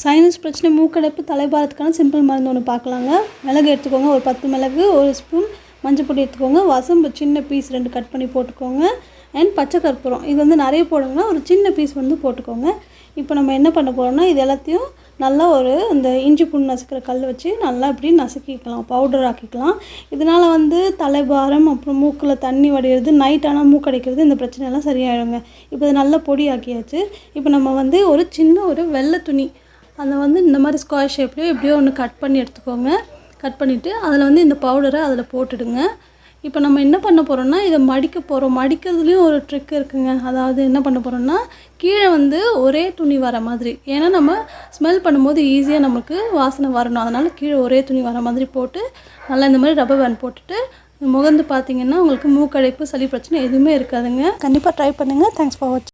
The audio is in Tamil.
சைனஸ் பிரச்சனை, மூக்கடைப்பு, தலைபாரத்துக்கான சிம்பிள் மருந்து ஒன்று பார்க்கலாங்க. மிளகு எடுத்துக்கோங்க, ஒரு 10 மிளகு, 1 ஸ்பூன் மஞ்சள் பொடி எடுத்துக்கோங்க, வசம்பு சின்ன பீஸ் 2 கட் பண்ணி போட்டுக்கோங்க, அண்ட் பச்சை கற்பூரம் இது வந்து நிறைய போடுங்கன்னா ஒரு சின்ன பீஸ் வந்து போட்டுக்கோங்க. இப்போ நம்ம என்ன பண்ண போகிறோம்னா, இது எல்லாத்தையும் நல்லா இந்த இஞ்சி பூண்டு நசுக்கிற கல் வச்சு நல்லா இப்படி நசுக்கிக்கலாம், பவுடர் ஆக்கிக்கலாம். இதனால் வந்து தலைபாரம், அப்புறம் மூக்கில் தண்ணி வடிகிறது, நைட் ஆனால் மூக்கடைக்கிறது, இந்த பிரச்சனையெல்லாம் சரியாயிடுங்க. இப்போ இது நல்லா பொடி ஆக்கியாச்சு. இப்போ நம்ம வந்து ஒரு சின்ன வெள்ளை துணி அதை வந்து இந்த மாதிரி ஸ்கொயர் ஷேப்லேயோ எப்படியோ ஒன்று கட் பண்ணி எடுத்துக்கோங்க. கட் பண்ணிவிட்டு அதில் வந்து இந்த பவுடரை அதில் போட்டுடுங்க. இப்போ நம்ம என்ன பண்ண போகிறோம்னா, இதை மடிக்க போகிறோம். மடிக்கிறதுலேயும் ஒரு ட்ரிக் இருக்குங்க. அதாவது என்ன பண்ண போகிறோம்னா, கீழே வந்து ஒரே துணி வர மாதிரி, ஏன்னா நம்ம ஸ்மெல் பண்ணும்போது ஈஸியாக நமக்கு வாசனை வரணும். அதனால் கீழே ஒரே துணி வர மாதிரி போட்டு நல்லா இந்த மாதிரி ரப்பர் பேண்ட் போட்டுட்டு முகந்து பார்த்தீங்கன்னா உங்களுக்கு மூக்கடைப்பு, சளி பிரச்சனை எதுவுமே இருக்காதுங்க. கண்டிப்பாக ட்ரை பண்ணுங்கள். தேங்க்ஸ் ஃபார் வாட்சிங்.